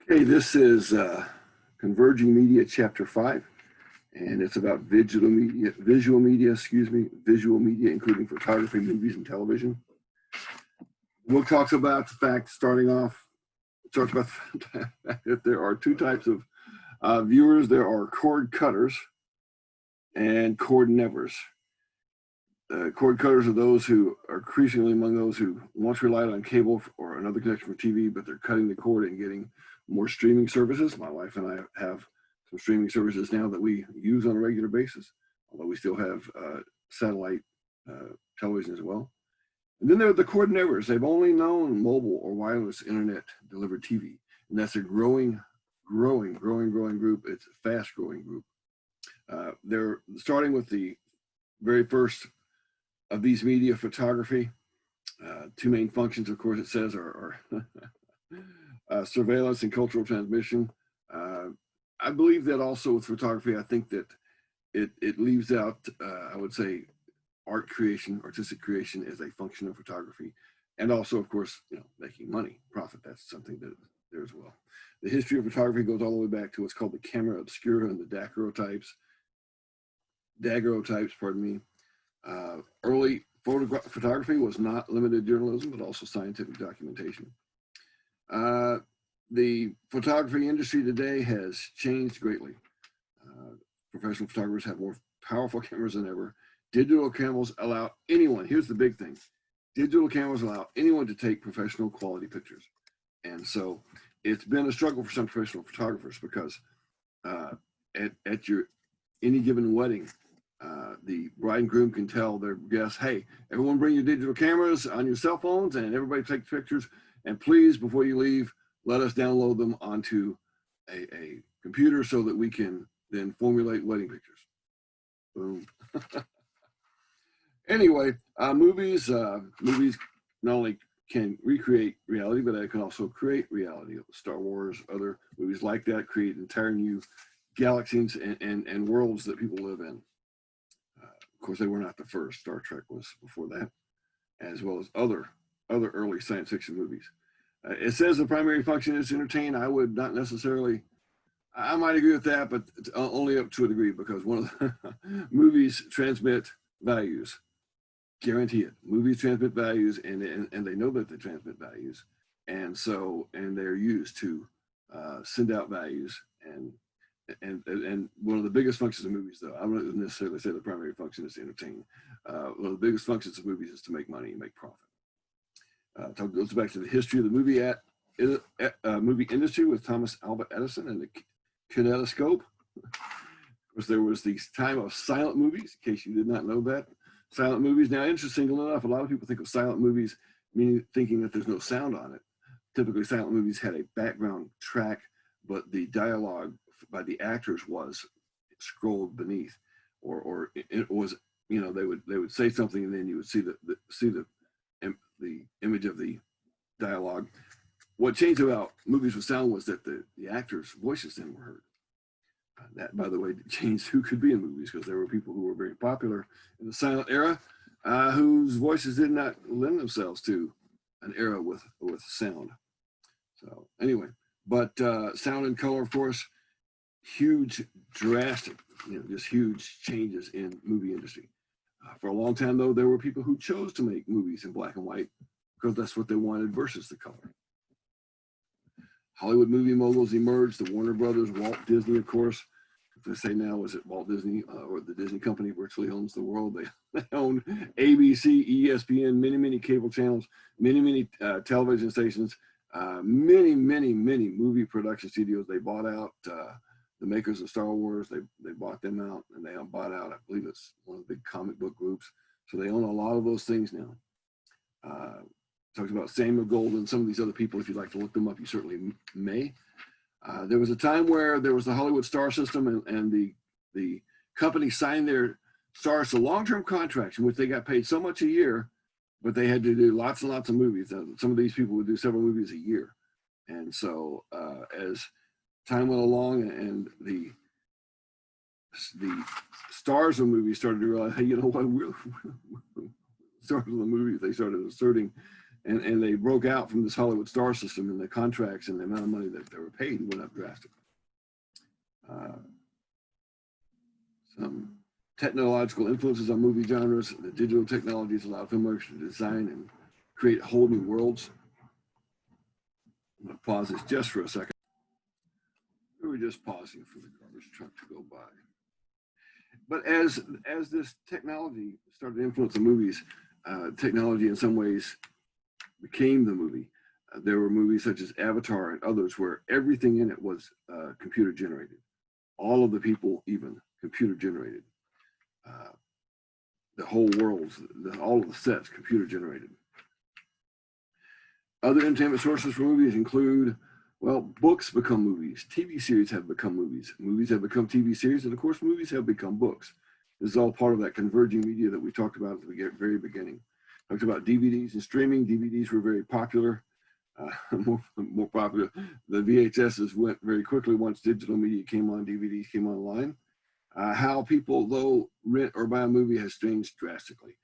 Okay, this is Converging Media Chapter 5, and it's about visual media, visual media, including photography, movies, and television. We'll talk about the fact, starting off, talk about the fact that there are two types of viewers. There are cord cutters and cord nevers. Cord cutters are those who are increasingly among those who once relied on cable or another connection for TV, but they're cutting the cord and getting more streaming services. My wife and I have some streaming services now that we use on a regular basis, although we still have satellite television as well. And then there are the cord nevers. They've only known mobile or wireless internet delivered TV, and that's a growing group. It's a fast growing group. They're starting with the very first of these media, photography. Two main functions, of course, it says are surveillance and cultural transmission. I believe that also with photography. I think that it leaves out, I would say, art creation, artistic creation as a function of photography, and also, of course, making money, profit. That's something that there as well. The history of photography goes all the way back to what's called the camera obscura and the daguerreotypes, pardon me. Early photography was not limited to journalism, but also scientific documentation. The photography industry today has changed greatly. Professional photographers have more powerful cameras than ever. Digital cameras allow anyone, here's the big thing, digital cameras allow anyone to take professional quality pictures. And so it's been a struggle for some professional photographers because at your any given wedding, the bride and groom can tell their guests, hey, everyone bring your digital cameras on your cell phones and everybody take pictures. And please, before you leave, let us download them onto a computer so that we can then formulate wedding pictures. Boom. Anyway, movies not only can recreate reality, but they can also create reality. Star Wars, other movies like that create entire new galaxies and worlds that people live in. Of course, they were not the first. Star Trek was before that, as well as other early science fiction movies. It says the primary function is to entertain. I would not necessarily, I might agree with that, but only up to a degree, because one of the movies transmit values. Guarantee it. Movies transmit values, and they know that they transmit values, and they're used to send out values. And one of the biggest functions of movies, though, I wouldn't necessarily say the primary function is to entertain. One of the biggest functions of movies is to make money and make profit. It goes back to the history of the movie industry with Thomas Alva Edison and the kinetoscope. Of course, there was the time of silent movies, in case you did not know that. Silent movies. Now, interestingly enough, a lot of people think of silent movies meaning thinking that there's no sound on it. Typically, silent movies had a background track, but the dialogue by the actors was scrolled beneath, or it was, they would say something and then you would see the image of the dialogue. What changed about movies with sound was that the actors' voices then were heard. That, by the way, changed who could be in movies, because there were people who were very popular in the silent era whose voices did not lend themselves to an era with sound. So anyway, but sound and color, of course, huge, drastic, just huge changes in movie industry. For a long time, though, there were people who chose to make movies in black and white because that's what they wanted versus the color. Hollywood movie moguls emerged, the Warner Brothers, Walt Disney, of course. If I say now, is it Walt Disney or the Disney company virtually owns the world? They own ABC, ESPN, many cable channels, many television stations, many movie production studios. They bought out the makers of Star Wars. They bought them out, and they bought out, I believe it's one of the big comic book groups. So they own a lot of those things now. Talks about Samuel Gold and some of these other people. If you'd like to look them up, you certainly may. There was a time where there was the Hollywood star system, and the company signed their stars to long-term contracts in which they got paid so much a year, but they had to do lots and lots of movies. Some of these people would do several movies a year. And so as time went along and the stars of movies started to realize, hey, you know what, we're stars of the movies, they started asserting and they broke out from this Hollywood star system, and the contracts and the amount of money that they were paid went up drastically. Some technological influences on movie genres. The digital technologies allow filmmakers to design and create whole new worlds. I'm going to pause this just for a second. We were just pausing for the garbage truck to go by. But as this technology started to influence the movies, technology in some ways became the movie. There were movies such as Avatar and others where everything in it was computer generated. All of the people, even computer generated. The whole world, all of the sets, computer generated. Other entertainment sources for movies include, well, books become movies. TV series have become movies. Movies have become TV series, and of course, movies have become books. This is all part of that converging media that we talked about at the very beginning. Talked about DVDs and streaming. DVDs were very popular, more popular. The VHSs went very quickly once digital media came on, DVDs came online. How people, though, rent or buy a movie has changed drastically.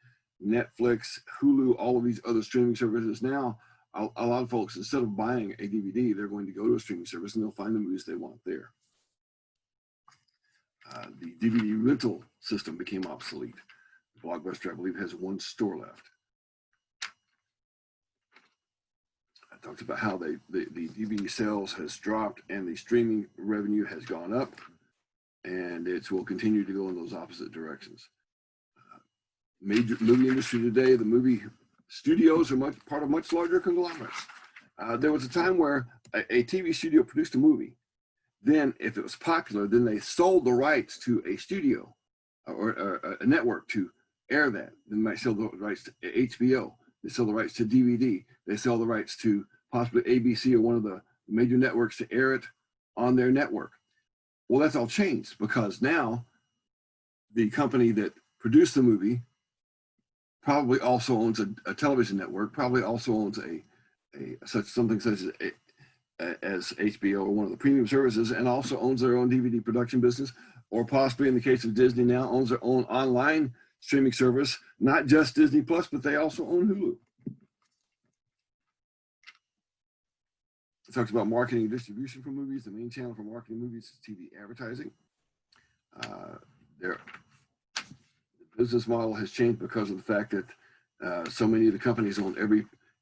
Netflix, Hulu, all of these other streaming services now, a lot of folks, instead of buying a DVD, they're going to go to a streaming service and they'll find the movies they want there. The DVD rental system became obsolete. Blockbuster, I believe, has one store left. I talked about how the DVD sales has dropped and the streaming revenue has gone up, and it will continue to go in those opposite directions. Major movie industry today, the movie studios are part of much larger conglomerates. There was a time where a TV studio produced a movie. Then, if it was popular, then they sold the rights to a studio or a network to air that. They might sell the rights to HBO. They sell the rights to DVD. They sell the rights to possibly ABC or one of the major networks to air it on their network. Well, that's all changed because now the company that produced the movie probably also owns a television network, probably also owns something such as HBO or one of the premium services, and also owns their own DVD production business, or possibly in the case of Disney now owns their own online streaming service, not just Disney Plus, but they also own Hulu. It talks about marketing and distribution for movies. The main channel for marketing movies is TV advertising. The business model has changed because of the fact that so many of the companies own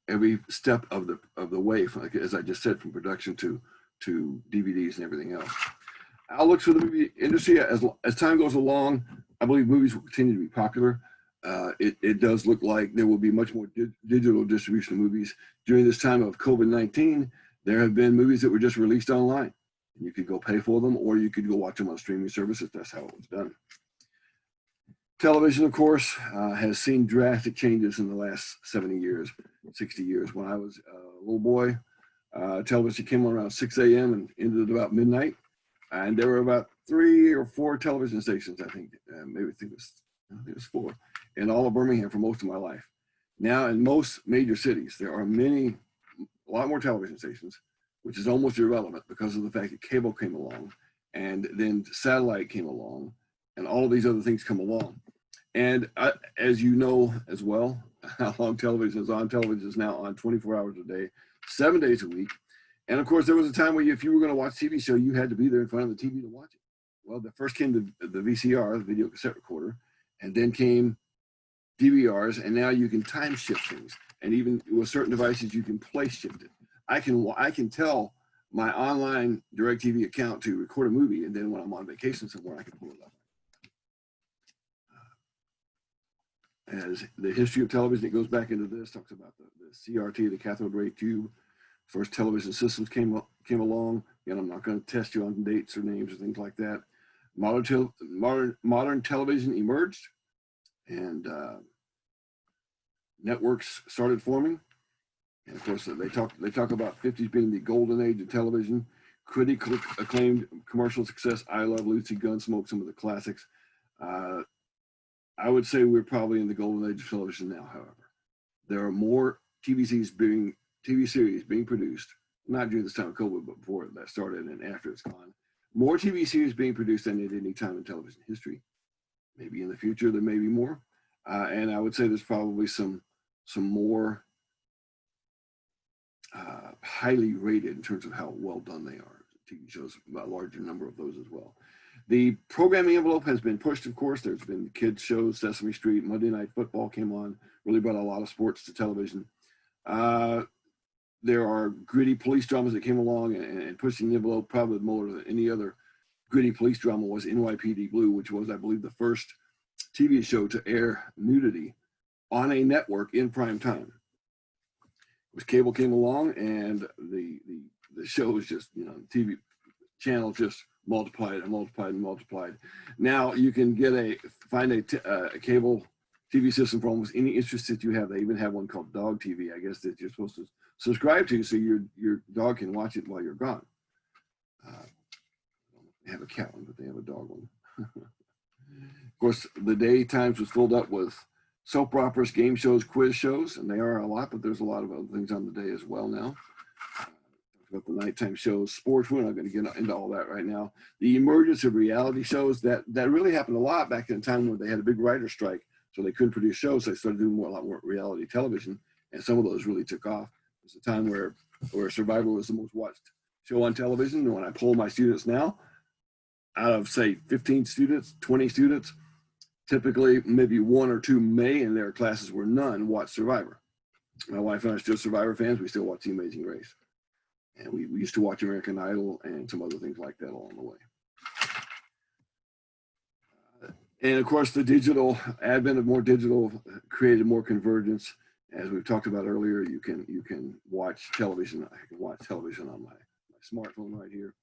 every step of the way, from, as I just said, from production to DVDs and everything else. Outlooks for the movie industry, as time goes along, I believe movies will continue to be popular. It does look like there will be much more digital distribution of movies. During this time of COVID-19, there have been movies that were just released online. You could go pay for them, or you could go watch them on streaming services. That's how it was done. Television, of course, has seen drastic changes in the last 70 years, 60 years. When I was a little boy, television came on around 6 a.m. and ended about midnight. And there were about 3 or 4 television stations, I think. Maybe I think it was 4 in all of Birmingham for most of my life. Now, in most major cities, there are a lot more television stations, which is almost irrelevant because of the fact that cable came along, and then satellite came along, and all of these other things come along. And as you know as well, how long television is on. Television is now on 24 hours a day, 7 days a week. And of course, there was a time where if you were going to watch a TV show, you had to be there in front of the TV to watch it. Well, first came the VCR, the video cassette recorder, and then came DVRs, and now you can time shift things. And even with certain devices, you can place shift it. I can tell my online DirecTV account to record a movie, and then when I'm on vacation somewhere, I can pull it up. As the history of television, it goes back into this, talks about the CRT, the cathode ray tube. First television systems came along. Again, I'm not going to test you on dates or names or things like that. Modern television emerged, and networks started forming. And of course, they talk about 50s being the golden age of television. Critically acclaimed commercial success. I Love Lucy, Gunsmoke, some of the classics. I would say we're probably in the golden age of television now. However, there are more TV series being produced, not during this time of COVID, but before that started and after it's gone. More TV series being produced than at any time in television history. Maybe in the future there may be more, and I would say there's probably some more highly rated in terms of how well done they are. TV shows, a larger number of those as well. The programming envelope has been pushed, of course. There's been kids shows, Sesame Street, Monday Night Football came on, really brought a lot of sports to television. There are gritty police dramas that came along and pushing the envelope probably more than any other gritty police drama was NYPD Blue, which was, I believe, the first TV show to air nudity on a network in prime time. As cable came along, and the show was just, you know, TV channel just multiplied and multiplied and multiplied. Now you can find a cable TV system for almost any interest that you have. They even have one called Dog TV, I guess, that you're supposed to subscribe to, so your dog can watch it while you're gone. They have a cat one, but they have a dog one. Of course, the day times was filled up with soap operas, game shows, quiz shows, and they are a lot, but there's a lot of other things on the day as well now. About the nighttime shows, sports, we're not going to get into all that right now. The emergence of reality shows, that really happened a lot back in a time when they had a big writer's strike, so they couldn't produce shows. So they started doing a lot more reality television, and some of those really took off. It was a time where Survivor was the most watched show on television, and when I poll my students now, out of, say, 15 students, 20 students, typically maybe one or two may in their classes where none watch Survivor. My wife and I are still Survivor fans. We still watch The Amazing Race. And we used to watch American Idol and some other things like that along the way. And of course, the digital advent of more digital created more convergence. As we've talked about earlier, you can watch television. I can watch television on my smartphone right here.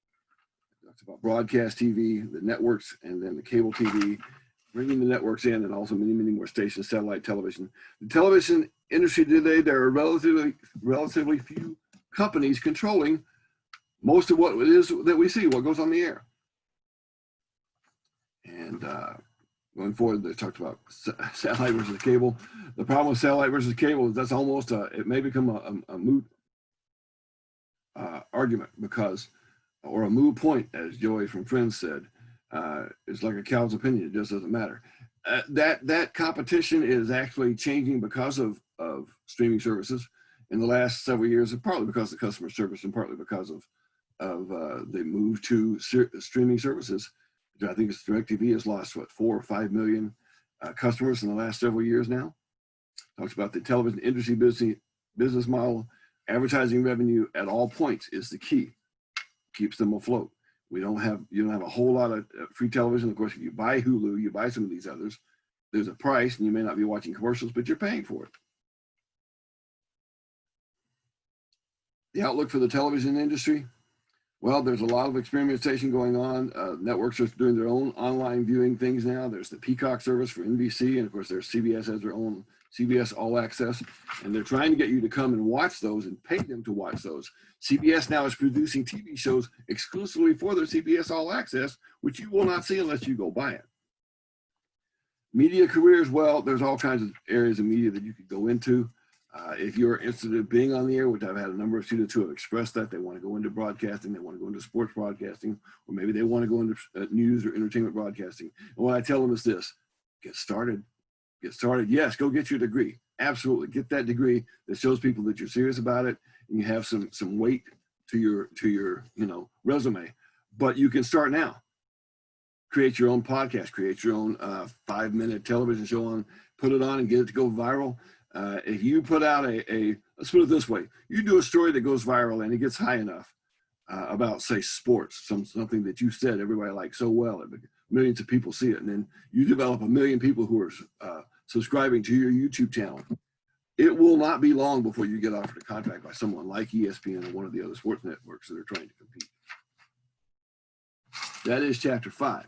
Talks about broadcast TV, the networks, and then the cable TV, bringing the networks in, and also many, many more stations, satellite television. The television industry today, there are relatively few companies controlling most of what it is that we see, what goes on the air. And going forward, they talked about satellite versus cable. The problem with satellite versus cable is that's almost it may become a moot argument, because, or a moot point, as Joey from Friends said. It's like a cow's opinion. It just doesn't matter. That competition is actually changing because of streaming services in the last several years, and partly because of customer service, and partly because of the move to streaming services. I think it's DirecTV has lost, what, 4 or 5 million customers in the last several years now. Talks about the television industry business model. Advertising revenue at all points is the key. Keeps them afloat. You don't have a whole lot of free television. Of course, if you buy Hulu, you buy some of these others, there's a price, and you may not be watching commercials, but you're paying for it. The outlook for the television industry. Well, there's a lot of experimentation going on. Networks are doing their own online viewing things now. There's the Peacock service for NBC, and of course, there's CBS has their own CBS All Access, and they're trying to get you to come and watch those and pay them to watch those. CBS now is producing TV shows exclusively for their CBS All Access, which you will not see unless you go buy it. Media careers, well, there's all kinds of areas of media that you could go into. If you're interested in being on the air, which I've had a number of students who have expressed that they want to go into broadcasting, they want to go into sports broadcasting, or maybe they want to go into news or entertainment broadcasting. And what I tell them is this: get started. Get started. Yes, go get your degree. Absolutely. Get that degree that shows people that you're serious about it, and you have some weight to your resume. But you can start now. Create your own podcast, create your own 5-minute television show on, put it on and get it to go viral. If you put out let's put it this way, you do a story that goes viral and it gets high enough about, say, sports, something that you said everybody likes so well, millions of people see it, and then you develop 1 million people who are subscribing to your YouTube channel. It will not be long before you get offered a contract by someone like ESPN or one of the other sports networks that are trying to compete. That is chapter 5.